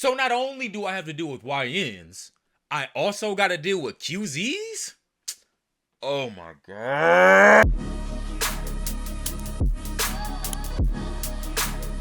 So not only do I have to deal with YNs, I also got to deal with QZs? Oh my god.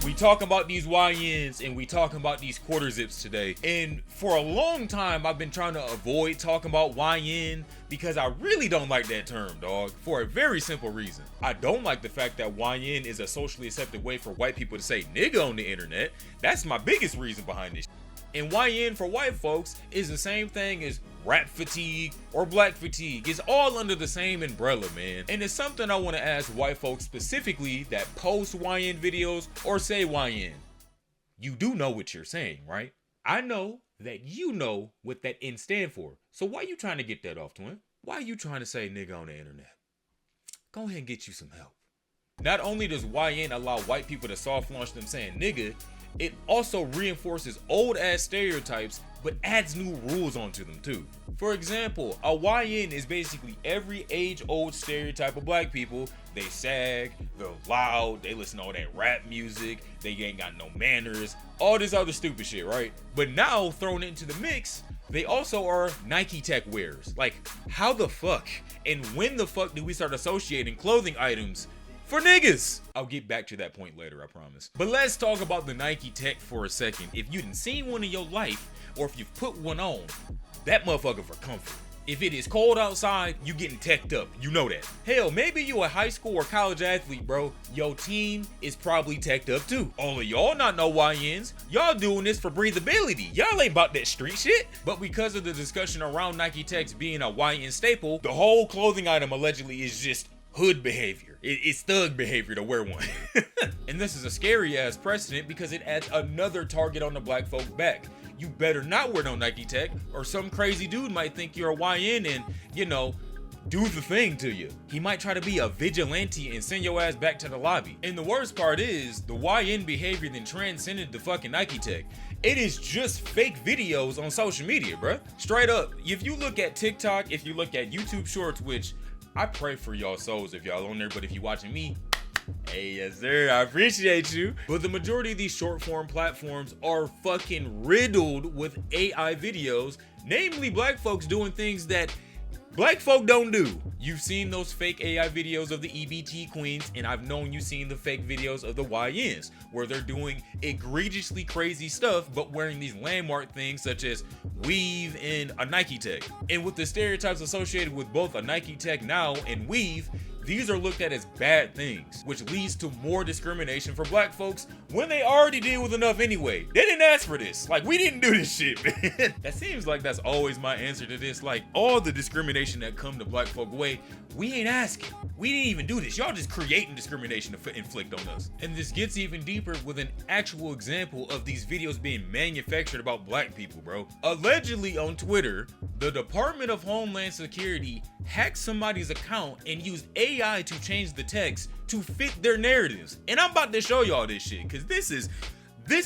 We talking about these YNs and we talking about these quarter zips today. And for a long time, I've been trying to avoid talking about YN because I really don't like that term, dog, for a very simple reason. I don't like the fact that YN is a socially accepted way for white people to say nigga on the internet. That's my biggest reason behind this. And YN for white folks is the same thing as rap fatigue or black fatigue. It's all under the same umbrella, man. And it's something I want to ask white folks specifically that post YN videos or say YN. You do know what you're saying, right? I know that you know what that N stand for. So why you trying to get that off, twin? Why you trying to say nigga on the internet? Go ahead and get you some help. Not only does YN allow white people to soft launch them saying nigga, it also reinforces old ass stereotypes but adds new rules onto them too. For example, a YN is basically every age-old stereotype of black people. They sag, they're loud, they listen to all that rap music, they ain't got no manners, all this other stupid shit, right? But now thrown into the mix, they also are Nike tech wearers. Like, how the fuck and when the fuck do we start associating clothing items for niggas? I'll get back to that point later, I promise. But let's talk about the Nike tech for a second. If you didn't seen one in your life, or if you've put one on, that motherfucker for comfort. If it is cold outside, you getting teched up. You know that. Hell, maybe you a high school or college athlete, bro. Your team is probably teched up too. All of y'all not no YNs. Y'all doing this for breathability. Y'all ain't about that street shit. But because of the discussion around Nike techs being a YN staple, the whole clothing item allegedly is just hood behavior. It's thug behavior to wear one. And this is a scary ass precedent because it adds another target on the black folk back. You better not wear no Nike tech or some crazy dude might think you're a YN and, you know, do the thing to you. He might try to be a vigilante and send your ass back to the lobby. And the worst part is, the YN behavior then transcended the fucking Nike tech. It is just fake videos on social media, bruh. Straight up. If you look at TikTok, if you look at YouTube Shorts, which I pray for y'all souls if y'all on there, but if you watching me, hey, yes sir, I appreciate you. But the majority of these short form platforms are fucking riddled with AI videos, namely black folks doing things that black folk don't do. You've seen those fake AI videos of the EBT queens, and I've known you've seen the fake videos of the YNs, where they're doing egregiously crazy stuff, but wearing these landmark things such as weave and a Nike tech. And with the stereotypes associated with both a Nike tech now and weave, these are looked at as bad things, which leads to more discrimination for black folks when they already deal with enough anyway. They didn't ask for this. Like, we didn't do this shit, man. That seems like that's always my answer to this. Like, all the discrimination that come to black folk way, we ain't asking. We didn't even do this. Y'all just creating discrimination to inflict on us. And this gets even deeper with an actual example of these videos being manufactured about black people, bro. Allegedly on Twitter, the Department of Homeland Security hacked somebody's account and used AI to change the text to fit their narratives. And I'm about to show y'all this shit because this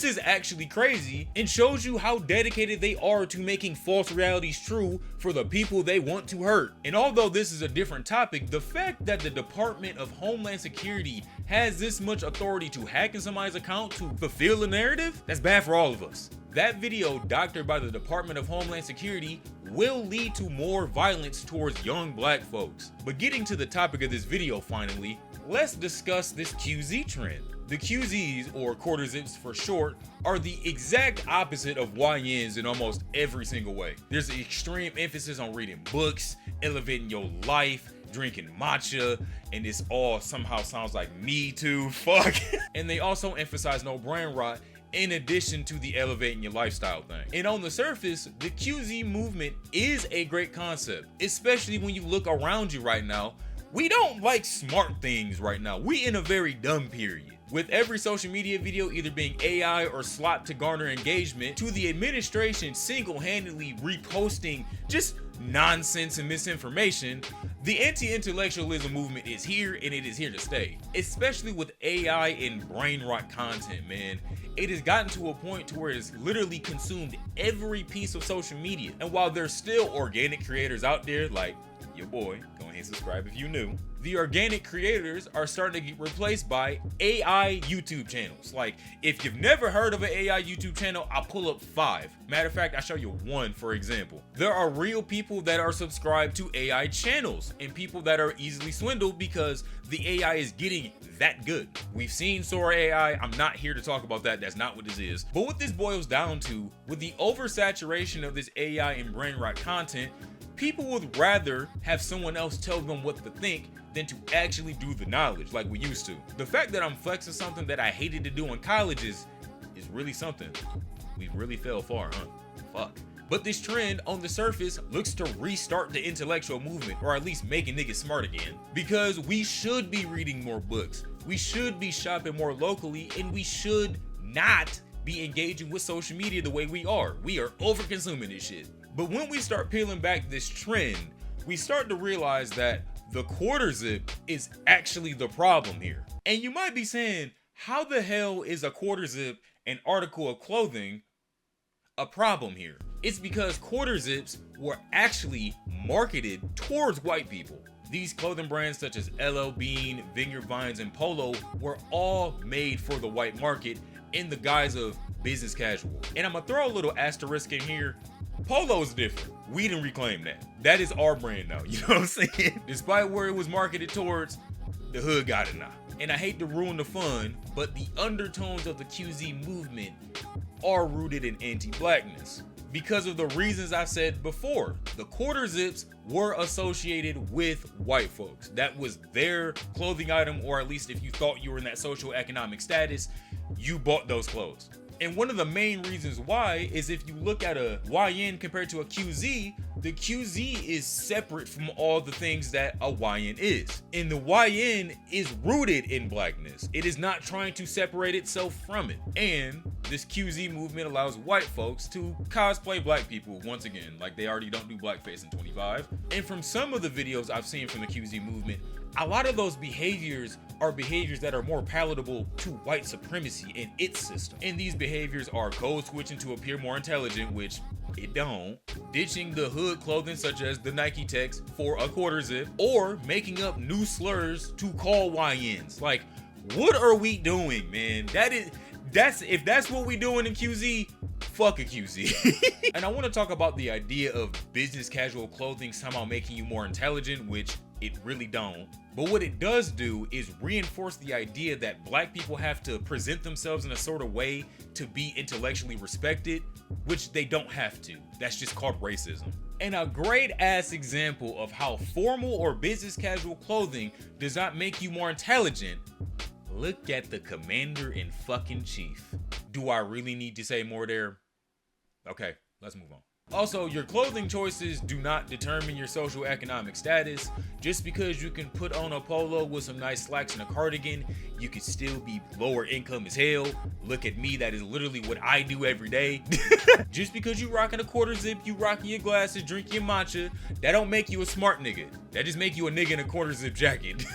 is actually crazy and shows you how dedicated they are to making false realities true for the people they want to hurt. And although this is a different topic, the fact that the Department of Homeland Security has this much authority to hack in somebody's account to fulfill a narrative, that's bad for all of us. That video, doctored by the Department of Homeland Security, will lead to more violence towards young black folks. But getting to the topic of this video finally, let's discuss this QZ trend. The QZs, or quarter zips for short, are the exact opposite of YNs in almost every single way. There's an extreme emphasis on reading books, elevating your life, drinking matcha, and this all somehow sounds like me too, fuck. And they also emphasize no brain rot in addition to the elevating your lifestyle thing. And on the surface, the QZ movement is a great concept, especially when you look around you right now. We don't like smart things right now. We in a very dumb period. With every social media video either being AI or slot to garner engagement, to the administration single-handedly reposting just nonsense and misinformation, the anti-intellectualism movement is here and it is here to stay. Especially with AI and brain rot content, man. It has gotten to a point to where it's literally consumed every piece of social media. And while there's still organic creators out there like your boy, go ahead and subscribe if you new. The organic creators are starting to get replaced by AI YouTube channels. Like, if you've never heard of an AI YouTube channel, I'll pull up 5. Matter of fact, I'll show you one, for example. There are real people that are subscribed to AI channels and people that are easily swindled because the AI is getting that good. We've seen Sora AI. I'm not here to talk about that. That's not what this is. But what this boils down to, with the oversaturation of this AI and brain rot content, people would rather have someone else tell them what to think than to actually do the knowledge like we used to. The fact that I'm flexing something that I hated to do in college is really something. We really fell far, huh? Fuck. But this trend on the surface looks to restart the intellectual movement, or at least making niggas smart again. Because we should be reading more books, we should be shopping more locally, and we should not be engaging with social media the way we are. We are over consuming this shit. But when we start peeling back this trend, we start to realize that the quarter zip is actually the problem here. And you might be saying, how the hell is a quarter zip, an article of clothing, a problem here? It's because quarter zips were actually marketed towards white people. These clothing brands such as LL Bean, Vineyard Vines, and Polo were all made for the white market in the guise of business casual. And I'm gonna throw a little asterisk in here. Polo is different. We didn't reclaim that. That is our brand now, you know what I'm saying? Despite where it was marketed towards, the hood got it now. And I hate to ruin the fun, but the undertones of the QZ movement are rooted in anti-blackness. Because of the reasons I said before, the quarter zips were associated with white folks. That was their clothing item, or at least if you thought you were in that social economic status, you bought those clothes. And one of the main reasons why is if you look at a YN compared to a QZ, the QZ is separate from all the things that a YN is. And the YN is rooted in blackness. It is not trying to separate itself from it. And this QZ movement allows white folks to cosplay black people once again, like they already don't do blackface in 25. And from some of the videos I've seen from the QZ movement, a lot of those behaviors are behaviors that are more palatable to white supremacy and its system. And these behaviors are code switching to appear more intelligent, which it don't, ditching the hood clothing such as the Nike text for a quarter zip, or making up new slurs to call YNs. Like, what are we doing, man? If that's what we doing in QZ, fuck a QZ. And I want to talk about the idea of business casual clothing somehow making you more intelligent, which it really don't. But what it does do is reinforce the idea that black people have to present themselves in a sort of way to be intellectually respected, which they don't have to. That's just called racism. And a great ass example of how formal or business casual clothing does not make you more intelligent. Look at the commander in fucking chief. Do I really need to say more there? Okay, let's move on. Also, your clothing choices do not determine your social economic status. Just because you can put on a polo with some nice slacks and a cardigan, you could still be lower income as hell. Look at me, that is literally what I do every day. Just because you rocking a quarter zip, you rocking your glasses, drinking your matcha, that don't make you a smart nigga. That just make you a nigga in a quarter zip jacket.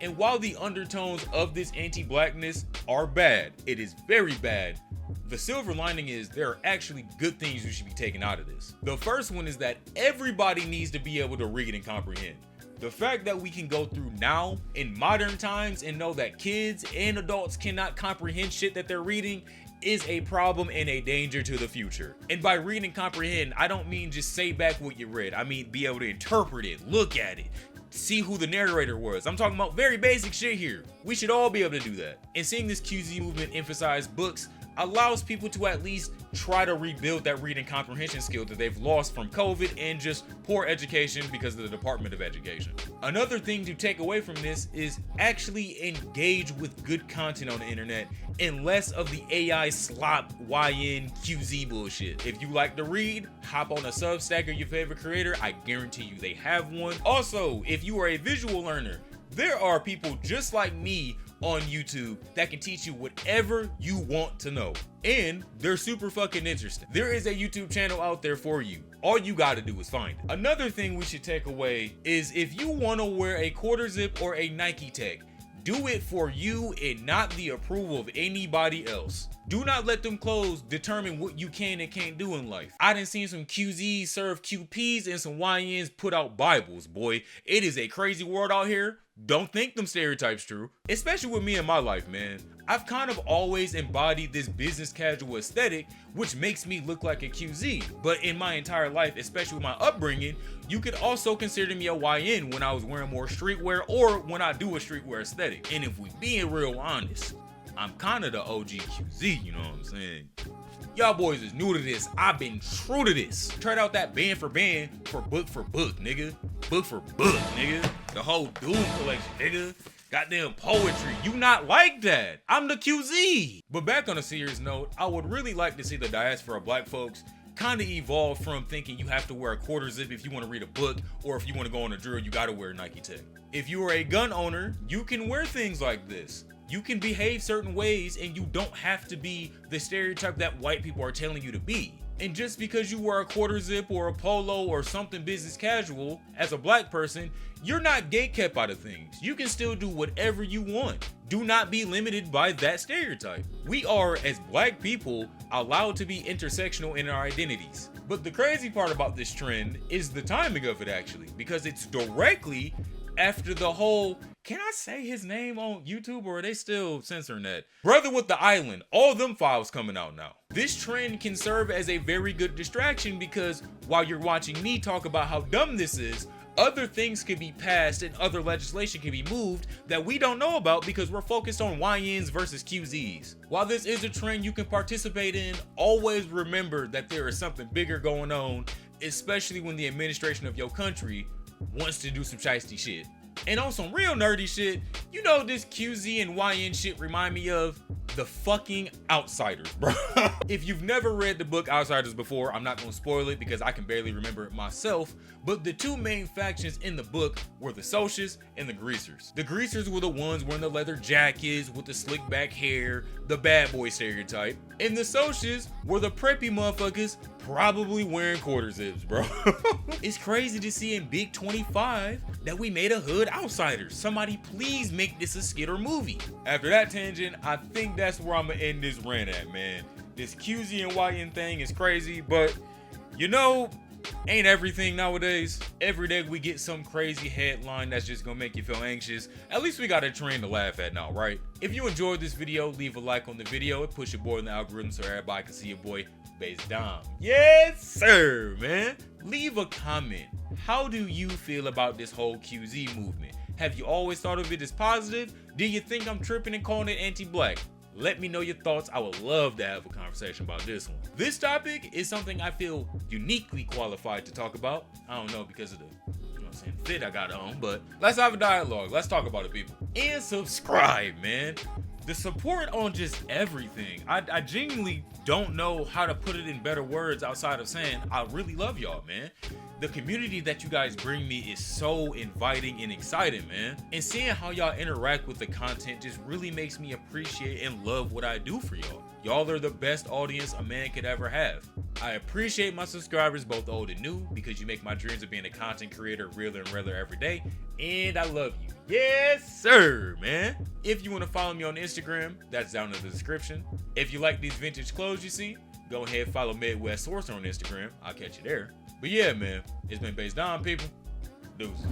And while the undertones of this anti-blackness are bad, it is very bad, the silver lining is there are actually good things you should be taking out of this. The first one is that everybody needs to be able to read and comprehend. The fact that we can go through now in modern times and know that kids and adults cannot comprehend shit that they're reading is a problem and a danger to the future. And by read and comprehend, I don't mean just say back what you read. I mean be able to interpret it, look at it, see who the narrator was. I'm talking about very basic shit here. We should all be able to do that. And seeing this QZ movement emphasize books allows people to at least try to rebuild that reading comprehension skill that they've lost from COVID and just poor education because of the Department of Education. Another thing to take away from this is actually engage with good content on the internet and less of the AI slop YN QZ bullshit. If you like to read, hop on a Substack or your favorite creator. I guarantee you they have one. Also, if you are a visual learner, there are people just like me on YouTube that can teach you whatever you want to know. And they're super fucking interesting. There is a YouTube channel out there for you. All you gotta do is find it. Another thing we should take away is if you wanna wear a quarter zip or a Nike tech, do it for you and not the approval of anybody else. Do not let them clothes determine what you can and can't do in life. I done seen some QZs serve QPs and some YNs put out Bibles, boy. It is a crazy world out here. Don't think them stereotypes true. Especially with me in my life, man. I've kind of always embodied this business casual aesthetic, which makes me look like a QZ. But in my entire life, especially with my upbringing, you could also consider me a YN when I was wearing more streetwear or when I do a streetwear aesthetic. And if we being real honest, I'm kind of the OG QZ, you know what I'm saying? Y'all boys is new to this. I've been true to this. Tried out that band for book, nigga. Book for book, nigga. The whole Doom collection, nigga. Goddamn poetry. You not like that. I'm the QZ. But back on a serious note, I would really like to see the diaspora of black folks kind of evolve from thinking you have to wear a quarter zip if you want to read a book, or if you want to go on a drill, you got to wear Nike Tech. If you are a gun owner, you can wear things like this. You can behave certain ways and you don't have to be the stereotype that white people are telling you to be. And just because you wear a quarter zip or a polo or something business casual as a black person, you're not gatekept out of things. You can still do whatever you want. Do not be limited by that stereotype. We are, as black people, allowed to be intersectional in our identities. But the crazy part about this trend is the timing of it, actually, because it's directly after the whole, can I say his name on YouTube or are they still censoring that? Brother with the Island, all them files coming out now. This trend can serve as a very good distraction because while you're watching me talk about how dumb this is, other things can be passed and other legislation can be moved that we don't know about because we're focused on YNs versus QZs. While this is a trend you can participate in, always remember that there is something bigger going on, especially when the administration of your country wants to do some shiesty shit. And on some real nerdy shit, you know this QZ and YN shit remind me of the fucking Outsiders, bro. If you've never read the book Outsiders before, I'm not gonna spoil it because I can barely remember it myself, but the two main factions in the book were the Socialists and the Greasers. The Greasers were the ones wearing the leather jackets with the slick back hair, the bad boy stereotype, and the Socialists were the preppy motherfuckers probably wearing quarter zips, bro. It's crazy to see in Big 25 that we made a hood Outsiders. Somebody please make this a skit or movie. After that tangent, I think that's where I'm gonna end this rant at, man. This QZ and YN thing is crazy, but you know, ain't everything nowadays. Every day we get some crazy headline that's just gonna make you feel anxious. At least we got a trend to laugh at now, right? If you enjoyed this video, leave a like on the video. It push your boy in the algorithm so everybody can see your boy BasedDom. Yes, sir, man. Leave a comment. How do you feel about this whole QZ movement? Have you always thought of it as positive? Do you think I'm tripping and calling it anti-black? Let me know your thoughts. I would love to have a conversation about this one. This topic is something I feel uniquely qualified to talk about. I don't know because of the, you know what I'm saying, fit I got on, but let's have a dialogue. Let's talk about it, people. And subscribe, man. The support on just everything. I genuinely don't know how to put it in better words outside of saying I really love y'all, man. The community that you guys bring me is so inviting and exciting, man. And seeing how y'all interact with the content just really makes me appreciate and love what I do for y'all. Y'all are the best audience a man could ever have. I appreciate my subscribers, both old and new, because you make my dreams of being a content creator realer and realer every day. And I love you. Yes, sir, man. If you want to follow me on Instagram, that's down in the description. If you like these vintage clothes you see, go ahead and follow Midwest Sourcer on Instagram. I'll catch you there. But yeah, man, it's been BasedDom, people. Deuces.